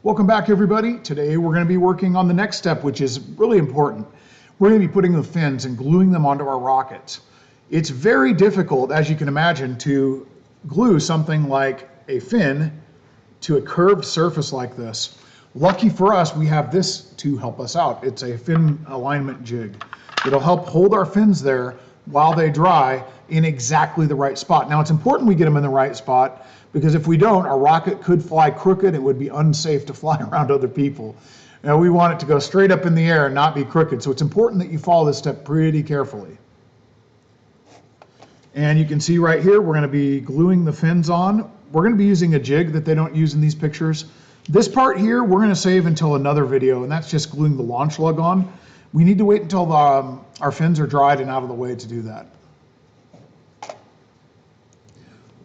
Welcome back, everybody. Today we're going to be working on the next step, which is really important. We're going to be putting the fins and gluing them onto our rockets. It's very difficult, as you can imagine, to glue something like a fin to a curved surface like this. Lucky for us, we have this to help us out. It's a fin alignment jig. It'll help hold our fins there while they dry in exactly the right spot. Now, it's important we get them in the right spot, because if we don't, our rocket could fly crooked. It would be unsafe to fly around other people. Now, we want it to go straight up in the air and not be crooked. So it's important that you follow this step pretty carefully. And you can see right here, we're going to be gluing the fins on. We're going to be using a jig that they don't use in these pictures. This part here, we're going to save until another video, and that's just gluing the launch lug on. We need to wait until our fins are dried and out of the way to do that.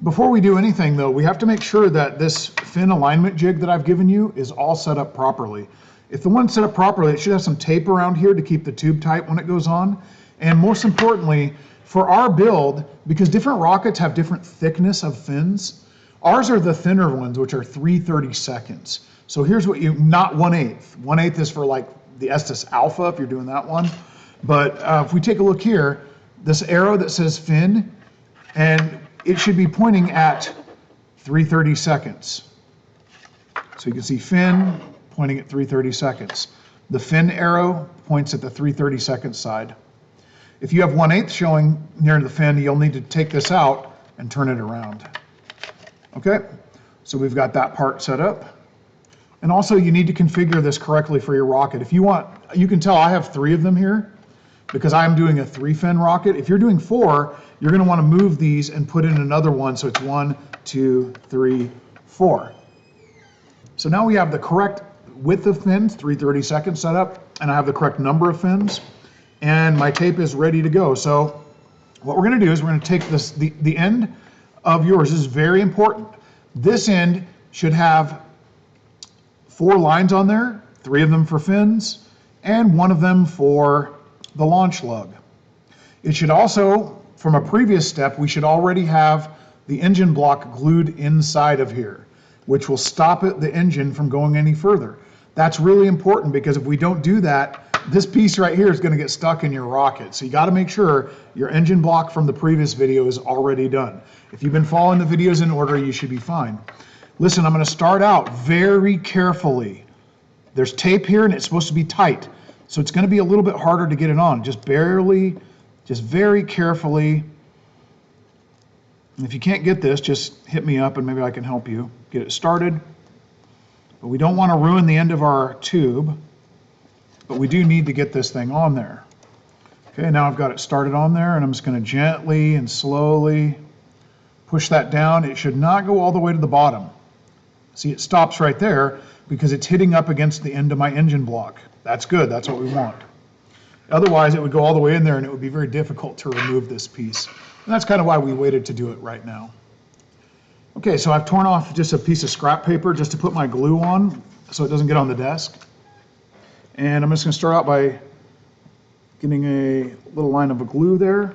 Before we do anything, though, we have to make sure that this fin alignment jig that I've given you is all set up properly. If the one's set up properly, it should have some tape around here to keep the tube tight when it goes on. And most importantly, for our build, because different rockets have different thickness of fins, ours are the thinner ones, which are 3/32. So here's what not 1/8. 1/8 is for like the Estes Alpha, if you're doing that one. But if we take a look here, this arrow that says fin, and it should be pointing at 3/32. So you can see fin pointing at 3/32. The fin arrow points at the 3/32 side. If you have 1/8 showing near the fin, you'll need to take this out and turn it around. Okay, so we've got that part set up. And also you need to configure this correctly for your rocket. If you want, you can tell I have 3 of them here because I'm doing a 3-fin rocket. If you're doing 4, you're going to want to move these and put in another one, so it's 1, 2, 3, 4. So now we have the correct width of fins, 3/32 set up, and I have the correct number of fins, and my tape is ready to go. So what we're going to do is we're going to take this, the end of yours is very important. This end should have 4 lines on there, 3 of them for fins, and 1 of them for the launch lug. It should also, from a previous step, we should already have the engine block glued inside of here, which will stop the engine from going any further. That's really important, because if we don't do that, this piece right here is going to get stuck in your rocket. So you got to make sure your engine block from the previous video is already done. If you've been following the videos in order, you should be fine. Listen, I'm going to start out very carefully. There's tape here and it's supposed to be tight. So it's going to be a little bit harder to get it on. Just barely, just very carefully. And if you can't get this, just hit me up and maybe I can help you get it started. But we don't want to ruin the end of our tube. But we do need to get this thing on there. Okay, now I've got it started on there, and I'm just going to gently and slowly push that down. It should not go all the way to the bottom. See, it stops right there because it's hitting up against the end of my engine block. That's good, that's what we want. Otherwise, it would go all the way in there and it would be very difficult to remove this piece. And that's kind of why we waited to do it right now. Okay, so I've torn off just a piece of scrap paper just to put my glue on so it doesn't get on the desk. And I'm just going to start out by getting a little line of glue there.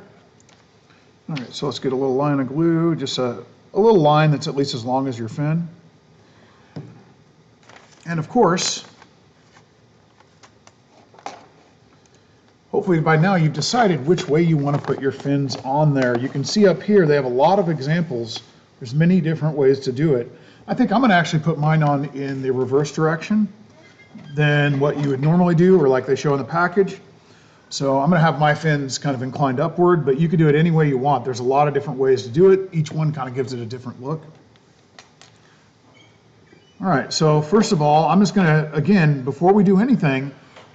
All right, so let's get a little line of glue, just a little line that's at least as long as your fin. And of course, hopefully by now you've decided which way you want to put your fins on there. You can see up here they have a lot of examples. There's many different ways to do it. I think I'm going to actually put mine on in the reverse direction than what you would normally do, or like they show in the package. So I'm going to have my fins kind of inclined upward, but you can do it any way you want. There's a lot of different ways to do it. Each one kind of gives it a different look. All right, so first of all, I'm just going to, again, before we do anything,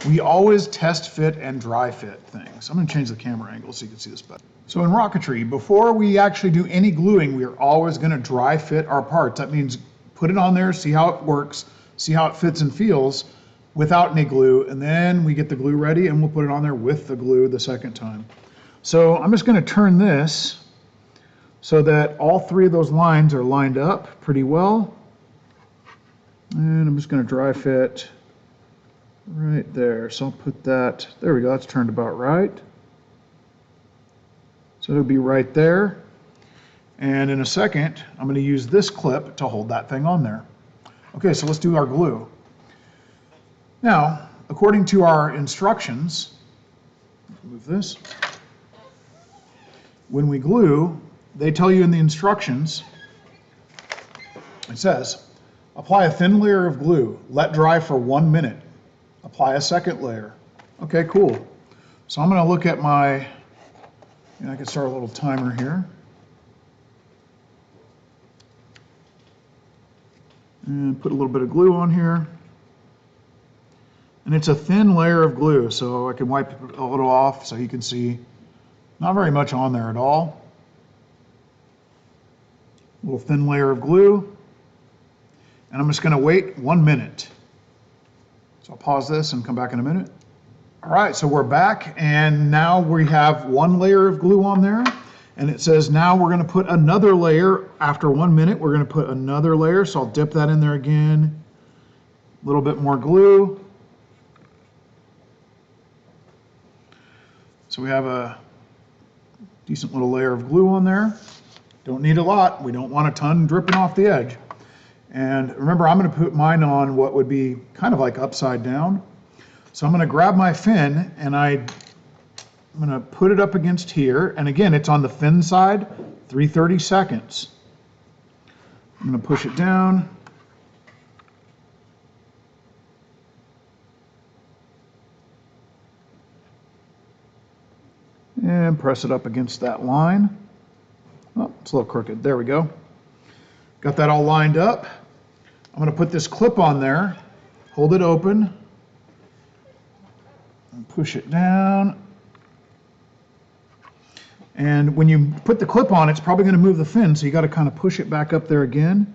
we always test fit and dry fit things. I'm going to change the camera angle so you can see this better. So in rocketry, before we actually do any gluing, we are always going to dry fit our parts. That means put it on there, see how it works, see how it fits and feels without any glue, and then we get the glue ready and we'll put it on there with the glue the second time. So I'm just going to turn this so that all 3 of those lines are lined up pretty well. And I'm just going to dry fit right there. So I'll put that, there we go, that's turned about right. So it'll be right there. And in a second, I'm going to use this clip to hold that thing on there. Okay, so let's do our glue. Now, according to our instructions, move this. When we glue, they tell you in the instructions, it says, apply a thin layer of glue, let dry for 1 minute. Apply a second layer. Okay, cool. So I'm going to look at my, I can start a little timer here. And put a little bit of glue on here. And it's a thin layer of glue, so I can wipe it a little off so you can see not very much on there at all. A little thin layer of glue. And I'm just going to wait 1 minute. So I'll pause this and come back in a minute. All right, so we're back, and now we have 1 layer of glue on there. And it says now we're going to put another layer. After 1 minute, we're going to put another layer. So I'll dip that in there again. A little bit more glue. So we have a decent little layer of glue on there. Don't need a lot. We don't want a ton dripping off the edge. And remember, I'm going to put mine on what would be kind of like upside down. So I'm going to grab my fin and I'm going to put it up against here. And again, it's on the fin side, 330 seconds. I'm going to push it down. And press it up against that line. Oh, it's a little crooked. There we go. Got that all lined up. I'm going to put this clip on there, hold it open, and push it down. And when you put the clip on, it's probably going to move the fin, so you got to kind of push it back up there again.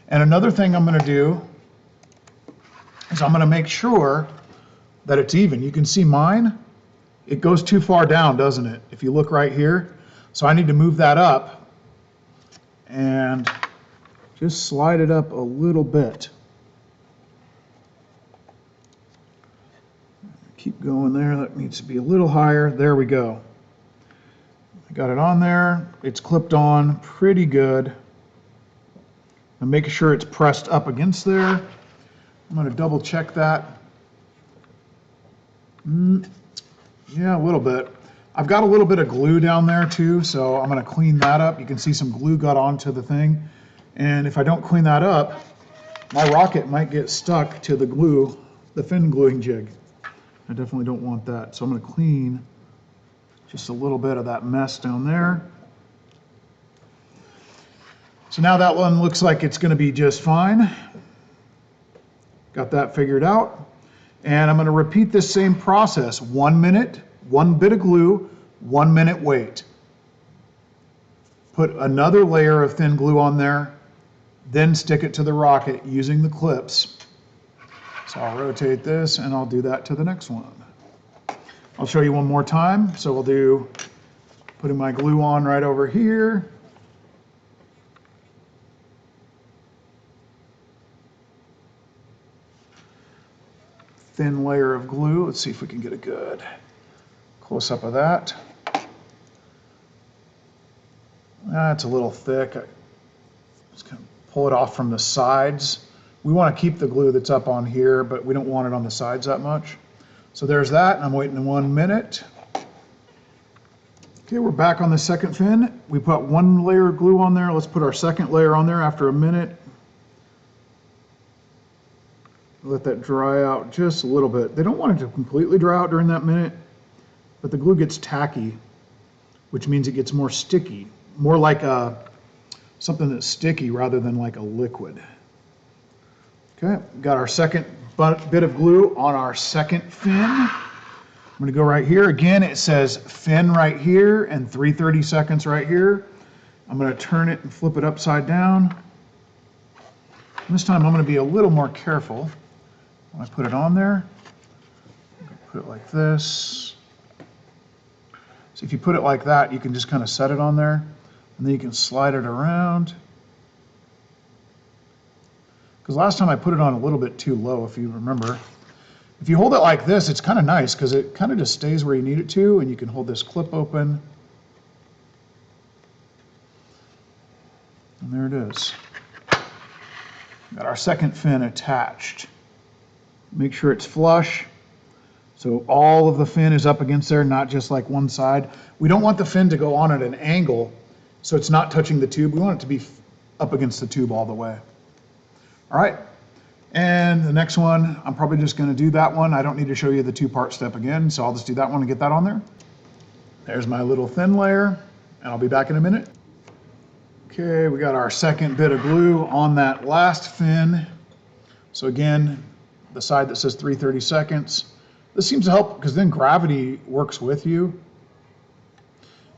And another thing I'm going to do is I'm going to make sure that it's even. You can see mine. It goes too far down, doesn't it? If you look right here. So I need to move that up and just slide it up a little bit. Keep going there. That needs to be a little higher. There we go. I got it on there. It's clipped on pretty good. I'm making sure it's pressed up against there. I'm going to double check that. Yeah, a little bit. I've got a little bit of glue down there too, so I'm going to clean that up. You can see some glue got onto the thing. And if I don't clean that up, my rocket might get stuck to the glue, the fin gluing jig. I definitely don't want that. So I'm going to clean just a little bit of that mess down there. So now that one looks like it's going to be just fine. Got that figured out. And I'm going to repeat this same process. 1 minute, 1 bit of glue, 1 minute wait. Put another layer of thin glue on there, then stick it to the rocket using the clips. So I'll rotate this and I'll do that to the next one. I'll show you one more time. So we'll do, putting my glue on right over here. Thin layer of glue. Let's see if we can get a good close-up of that. That's a little thick. Just kind of pull it off from the sides. We want to keep the glue that's up on here, but we don't want it on the sides that much. So there's that, and I'm waiting 1 minute. Okay, we're back on the second fin. We put 1 layer of glue on there. Let's put our second layer on there after a minute. Let that dry out just a little bit. They don't want it to completely dry out during that minute, but the glue gets tacky, which means it gets more sticky, more like something that's sticky rather than like a liquid. Okay, got our second bit of glue on our second fin. I'm going to go right here. Again, it says fin right here and 330 seconds right here. I'm going to turn it and flip it upside down. This time I'm going to be a little more careful. When I put it on there, put it like this. So if you put it like that, you can just kind of set it on there, and then you can slide it around. Because last time I put it on a little bit too low, if you remember. If you hold it like this, it's kind of nice because it kind of just stays where you need it to, and you can hold this clip open. And there it is. Got our second fin attached. Make sure it's flush. So all of the fin is up against there, not just like one side. We don't want the fin to go on at an angle, so it's not touching the tube. We want it to be up against the tube all the way. All right, and the next one, I'm probably just gonna do that one. I don't need to show you the two-part step again, so I'll just do that one and get that on there. There's my little thin layer, and I'll be back in a minute. Okay, we got our second bit of glue on that last fin. So again, the side that says 330 seconds. This seems to help because then gravity works with you.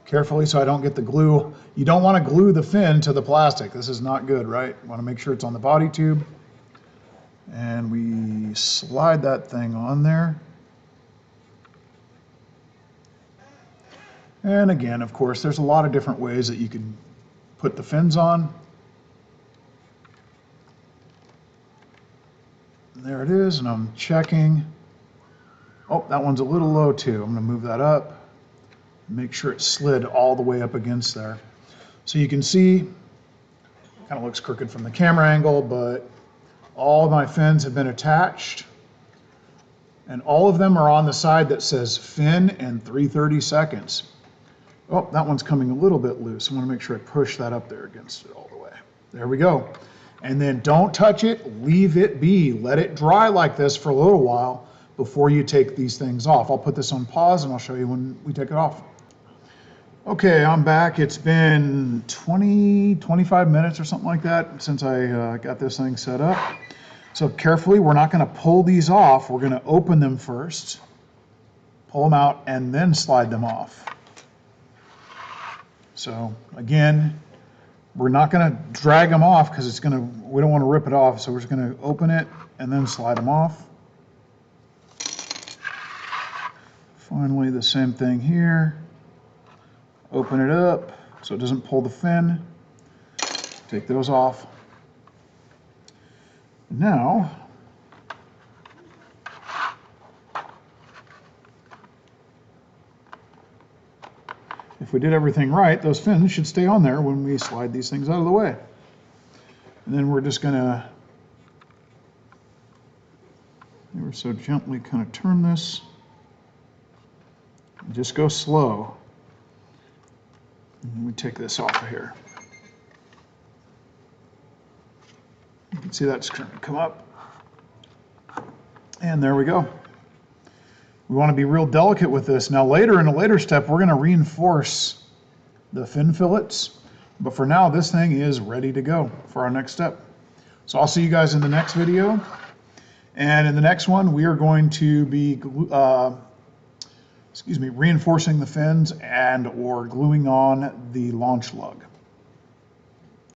Carefully so I don't get the glue. You don't want to glue the fin to the plastic. This is not good, right? You want to make sure it's on the body tube. And we slide that thing on there. And again, of course, there's a lot of different ways that you can put the fins on. And there it is, and I'm checking. Oh, that one's a little low too. I'm gonna move that up. Make sure it's slid all the way up against there. So you can see, kind of looks crooked from the camera angle, but all of my fins have been attached. And all of them are on the side that says fin and 330 seconds. Oh, that one's coming a little bit loose. I want to make sure I push that up there against it all the way. There we go. And then don't touch it, leave it be. Let it dry like this for a little while before you take these things off. I'll put this on pause and I'll show you when we take it off. Okay, I'm back. It's been 25 minutes or something like that since I got this thing set up. So carefully, we're not going to pull these off. We're going to open them first, pull them out, and then slide them off. So again, we're not going to drag them off because we don't want to rip it off. So we're just going to open it and then slide them off. Finally, the same thing here. Open it up so it doesn't pull the fin. Take those off. Now, if we did everything right, those fins should stay on there when we slide these things out of the way. And then we're just gonna ever so gently kind of turn this. Just go slow. And we take this off of here. You can see that's going to come up. And there we go. We want to be real delicate with this. Now later, in a later step, we're going to reinforce the fin fillets. But for now, this thing is ready to go for our next step. So I'll see you guys in the next video. And in the next one, we are going to be reinforcing the fins and or gluing on the launch lug.